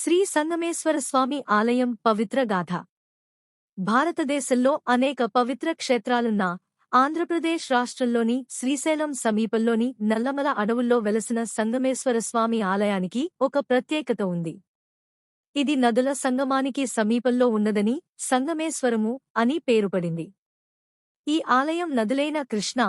శ్రీ సంగమేశ్వర స్వామి ఆలయం పవిత్ర గాథ. భారతదేశంలో అనేక పవిత్ర క్షేత్రాలున్నా ఆంధ్రప్రదేశ్ రాష్ట్రంలోని శ్రీశైలం సమీపంలోని నల్లమల అడవుల్లో వెలసిన సంగమేశ్వర స్వామి ఆలయానికి ఒక ప్రత్యేకత ఉంది. ఇది నదుల సంగమానికి సమీపంలో ఉన్నదని సంగమేశ్వరము అని పేరుపడింది. ఈ ఆలయం నదులైన కృష్ణ,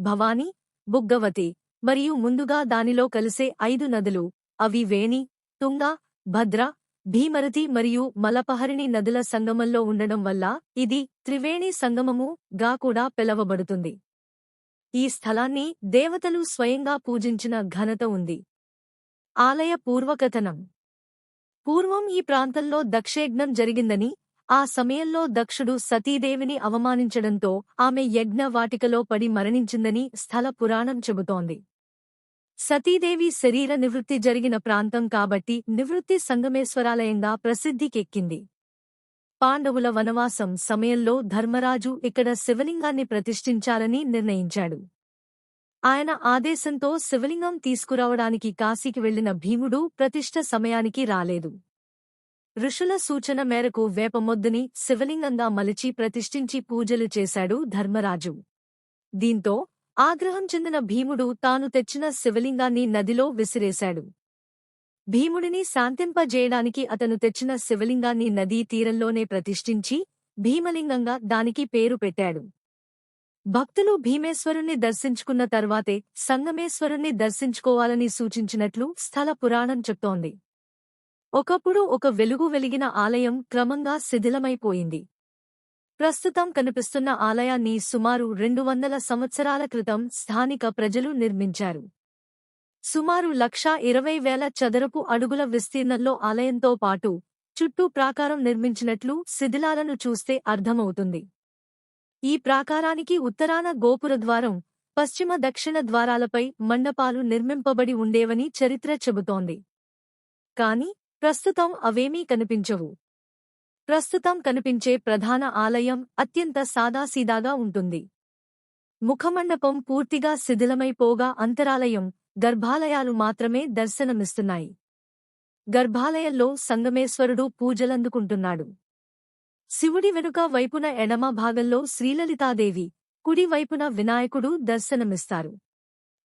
భవాని, బుగ్గవతి మరియు ముందుగా దానిలో కలిసే 5 నదులు, అవి వేణి, తుంగ, భద్ర, భీమరతి మరియు మలపహరిణి నదుల సంగమంలో ఉండడం వల్ల ఇది త్రివేణి సంగమము గా కూడా పిలవబడుతుంది. ఈ స్థలాన్ని దేవతలు స్వయంగా పూజించిన ఘనత ఉంది. ఆలయ పూర్వకథనం. పూర్వం ఈ ప్రాంతంలో దక్షయజ్ఞం జరిగిందని, ఆ సమయంలో దక్షుడు సతీదేవిని అవమానించడంతో ఆమె యజ్ఞ వాటికలో పడి మరణించిందని స్థల పురాణం చెబుతోంది. సతీదేవి శరీర నివృత్తి జరిగిన ప్రాంతం కాబట్టి నివృత్తి సంగమేశ్వరాలయంగా ప్రసిద్ధికెక్కింది. పాండవుల వనవాసం సమయంలో ధర్మరాజు ఇక్కడ శివలింగాన్ని ప్రతిష్ఠించాలని నిర్ణయించాడు. ఆయన ఆదేశంతో శివలింగం తీసుకురావడానికి కాశీకి వెళ్లిన భీముడు ప్రతిష్ఠ సమయానికి రాలేదు. ఋషుల సూచన మేరకు వేపమొద్దుని శివలింగంగా మలిచి ప్రతిష్ఠించి పూజలు చేశాడు ధర్మరాజు. దీంతో ఆగ్రహం చెందిన భీముడు తాను తెచ్చిన శివలింగాన్ని నదిలో విసిరేశాడు. భీముడిని శాంతింపజేయడానికి అతను తెచ్చిన శివలింగాన్ని నదీ తీరంలోనే ప్రతిష్ఠించి భీమలింగంగా దానికి పేరు పెట్టాడు. భక్తులు భీమేశ్వరుణ్ణి దర్శించుకున్న తర్వాతే సంగమేశ్వరుణ్ణి దర్శించుకోవాలని సూచించినట్లు స్థల పురాణం చెప్తోంది. ఒకప్పుడు ఒక వెలుగు వెలిగిన ఆలయం క్రమంగా శిథిలమైపోయింది. ప్రస్తుతం కనిపిస్తున్న ఆలయాన్ని సుమారు 200 సంవత్సరాల క్రితం స్థానిక ప్రజలు నిర్మించారు. సుమారు 1,20,000 చదరపు అడుగుల విస్తీర్ణంలో ఆలయంతో పాటు చుట్టూ ప్రాకారం నిర్మించినట్లు శిథిలాలను చూస్తే అర్థమవుతుంది. ఈ ప్రాకారానికి ఉత్తరాన గోపురద్వారం, పశ్చిమ దక్షిణ ద్వారాలపై మండపాలు నిర్మింపబడి ఉండేవని చరిత్ర చెబుతోంది. కాని ప్రస్తుతం అవేమీ కనిపించవు. ప్రస్తుతం కనిపించే ప్రధాన ఆలయం అత్యంత సాదాసీదాగా ఉంటుంది. ముఖమండపం పూర్తిగా శిథిలమైపోగా అంతరాలయం, గర్భాలయాలు మాత్రమే దర్శనమిస్తున్నాయి. గర్భాలయంలో సంగమేశ్వరుడు పూజలందుకుంటున్నాడు. శివుడి వెనుక వైపున ఎడమ భాగంలో శ్రీలలితాదేవి, కుడి వైపున వినాయకుడు దర్శనమిస్తారు.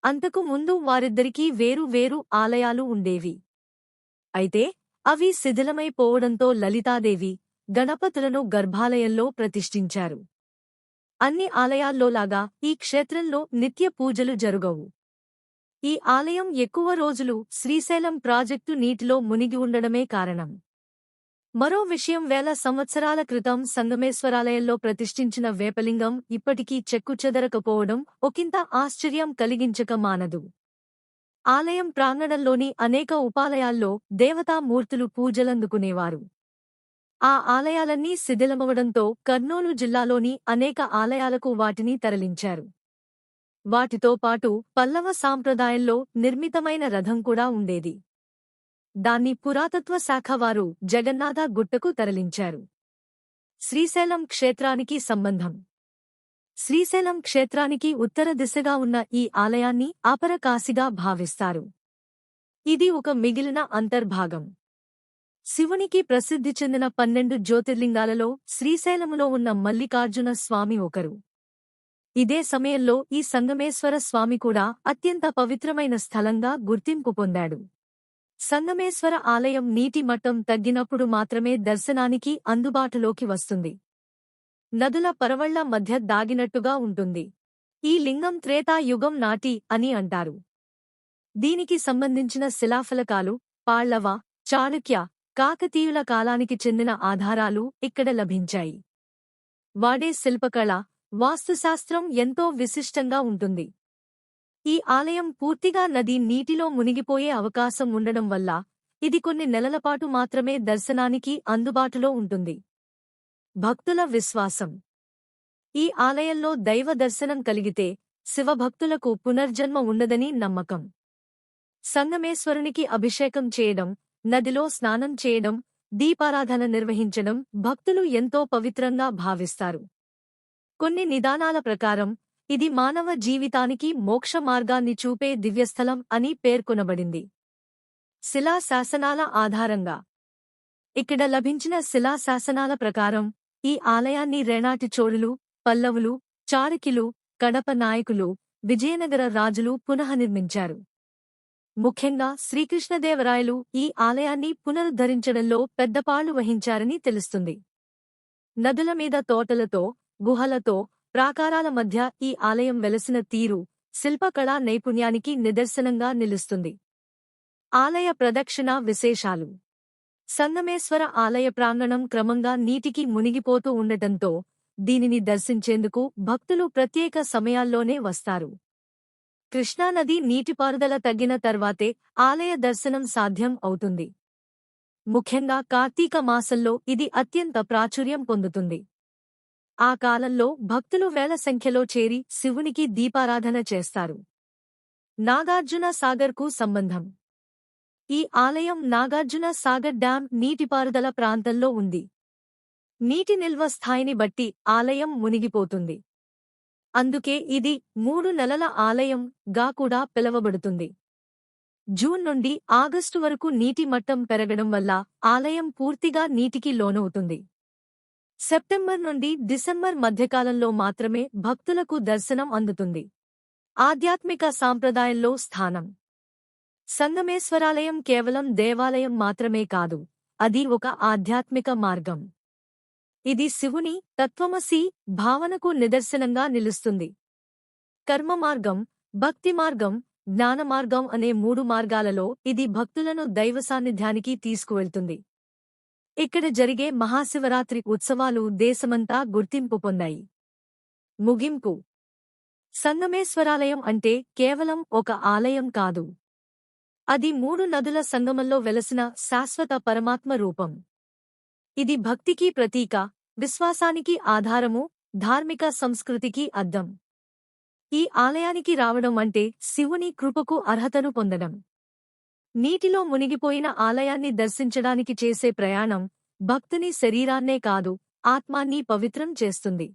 అంతకు ముందు వారిద్దరికీ వేరు వేరు ఆలయాలు ఉండేవి. అయితే అవి శిథిలమైపోవడంతో లలితాదేవి, గణపతులను గర్భాలయంలో ప్రతిష్ఠించారు. అన్ని ఆలయాల్లోలాగా ఈ క్షేత్రంలో నిత్య పూజలు జరుగవు. ఈ ఆలయం ఎక్కువ రోజులు శ్రీశైలం ప్రాజెక్టు నీటిలో మునిగి ఉండడమే కారణం. మరో విషయం, 1000 సంవత్సరాల క్రితం సంగమేశ్వరాలయంలో ప్రతిష్ఠించిన వేపలింగం ఇప్పటికీ చెక్కుచెదరకపోవడం ఒకంత ఆశ్చర్యం కలిగించక మానదు. ఆలయం ప్రాంగణంలోని అనేక ఉపాలయాల్లో దేవతామూర్తులు పూజలందుకునేవారు. ఆ ఆలయాలన్నీ శిథిలమవడంతో కర్నూలు జిల్లాలోని అనేక ఆలయాలకు వాటిని తరలించారు. వాటితో పాటు పల్లవ సాంప్రదాయంలో నిర్మితమైన రథం కూడా ఉండేది. దాన్ని పురాతత్వ శాఖ వారు జగన్నాథ గుట్టకు తరలించారు. శ్రీశైలం క్షేత్రానికి సంబంధం. శ్రీశైలం క్షేత్రానికి ఉత్తర దిశగా ఉన్న ఈ ఆలయాన్ని అపర కాశీగా భావిస్తారు. ఇది ఒక మిగిలిన అంతర్భాగం. శివునికి ప్రసిద్ధి చెందిన 12 జ్యోతిర్లింగాలలో శ్రీశైలములో ఉన్న మల్లికార్జున స్వామి ఒకరు. ఇదే సమయంలో ఈ సంగమేశ్వర స్వామి కూడా అత్యంత పవిత్రమైన స్థలంగా గుర్తింపు పొందాడు. సంగమేశ్వర ఆలయం నీటి మట్టం తగ్గినప్పుడు మాత్రమే దర్శనానికి అందుబాటులోకి వస్తుంది. నదుల పరవళ్ల మధ్య దాగినట్టుగా ఉంటుంది. ఈ లింగం త్రేతాయుగం నాటి అని అంటారు. దీనికి సంబంధించిన శిలాఫలకాలు పాళ్లవ, చాళుక్య, కాకతీయుల కాలానికి చెందిన ఆధారాలు ఇక్కడ లభించాయి. వాడే శిల్పకళ, వాస్తుశాస్త్రం ఎంతో విశిష్టంగా ఉంటుంది. ఈ ఆలయం పూర్తిగా నది నీటిలో మునిగిపోయే అవకాశం ఉండడం వల్ల ఇది కొన్ని నెలలపాటు మాత్రమే దర్శనానికి అందుబాటులో ఉంటుంది. భక్తుల విశ్వాసం. ఈ ఆలయంలో దైవ దర్శనం కలిగితే శివభక్తులకు పునర్జన్మ ఉండదని నమ్మకం. సంగమేశ్వరునికి అభిషేకం చేయడం, నదిలో స్నానం చేయడం, దీపారాధన నిర్వహించడం భక్తులు ఎంతో పవిత్రంగా భావిస్తారు. కొన్ని నిదానాల ప్రకారం ఇది మానవ జీవితానికి మోక్ష మార్గాన్ని చూపే దివ్యస్థలం అని పేర్కొనబడింది. శిలా శాసనాల ఆధారంగా ఇక్కడ లభించిన శిలాశాసనాల ప్రకారం ఈ ఆలయాన్ని రేనాటి చోళులు, పల్లవులు, చాళుక్యులు, కడప నాయకులు, విజయనగర రాజులు పునఃనిర్మించారు. ముఖ్యంగా శ్రీకృష్ణదేవరాయలు ఈ ఆలయాన్ని పునరుద్ధరించడంలో పెద్దపాళ్లు వహించారని తెలుస్తుంది. నదుల మీద తోటలతో, గుహలతో, ప్రాకారాల మధ్య ఈ ఆలయం వెలసిన తీరు శిల్పకళా నైపుణ్యానికి నిదర్శనంగా నిలుస్తుంది. ఆలయ ప్రదక్షిణ విశేషాలు. సంగమేశ్వర ఆలయ ప్రాంగణం క్రమంగా నీటికి మునిగిపోతూ ఉండటంతో దీనిని దర్శించేందుకు భక్తులు ప్రత్యేక సమయాల్లోనే వస్తారు. కృష్ణానది నీటిపారుదల తగ్గిన తర్వాతే ఆలయ దర్శనం సాధ్యం అవుతుంది. ముఖ్యంగా కార్తీక మాసంలో ఇది అత్యంత ప్రాచుర్యం పొందుతుంది. ఆ కాలంలో భక్తులు వేల సంఖ్యలో చేరి శివునికి దీపారాధన చేస్తారు. నాగార్జున సాగర్కు సంబంధం. ఈ ఆలయం నాగార్జున సాగర్ డ్యాం నీటిపారుదల ప్రాంతంలో ఉంది. నీటి నిల్వ స్థాయిని బట్టి ఆలయం మునిగిపోతుంది. అందుకే ఇది 3 నెలల ఆలయం గా కూడా పిలవబడుతుంది. జూన్ నుండి ఆగస్టు వరకు నీటి మట్టం పెరగడం వల్ల ఆలయం పూర్తిగా నీటికి లోనవుతుంది. సెప్టెంబర్ నుండి డిసెంబర్ మధ్యకాలంలో మాత్రమే భక్తులకు దర్శనం అందుతుంది. ఆధ్యాత్మిక సాంప్రదాయంలో స్థానం. సంగమేశ్వరాలయం కేవలం దేవాలయం మాత్రమే కాదు, అది ఒక ఆధ్యాత్మిక మార్గం. ఇది శివుని తత్వమసి భావనకు నిదర్శనంగా నిలుస్తుంది. కర్మ మార్గం, భక్తి మార్గం, జ్ఞాన మార్గం అనే 3 మార్గాలలో ఇది భక్తులను దైవ సాన్నిధ్యానికి తీసుకువెళ్తుంది. ఇక్కడ జరిగే మహాశివరాత్రి ఉత్సవాలు దేశమంతా గుర్తింపు పొందాయి. ముగింపు. సంగమేశ్వరాలయం అంటే కేవలం ఒక ఆలయం కాదు. అది 3 నదుల సంగమంలో వెలసిన శాశ్వత పరమాత్మ రూపం. ఇది భక్తికి ప్రతీక, విశ్వాసానికి ఆధారము, ధార్మిక సంస్కృతికి అద్దం. ఈ ఆలయానికి రావడం అంటే శివుని కృపకు అర్హతను పొందడం. నీటిలో మునిగిపోయిన ఆలయాన్ని దర్శించడానికి చేసే ప్రయాణం భక్తుని శరీరాన్నే కాదు, ఆత్మాన్ని పవిత్రం చేస్తుంది.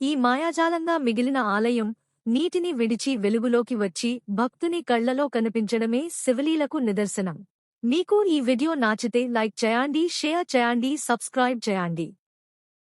ఈ మాయాజాలంగా మిగిలిన ఆలయం నీటిని విడిచి వెలుగులోకి వచ్చి భక్తుని కళ్లలో కనిపించడమే శివలీలకు నిదర్శనం. మీకు ఈ వీడియో నచ్చితే లైక్ చేయండి, షేర్ చేయండి, సబ్స్క్రైబ్ చేయండి.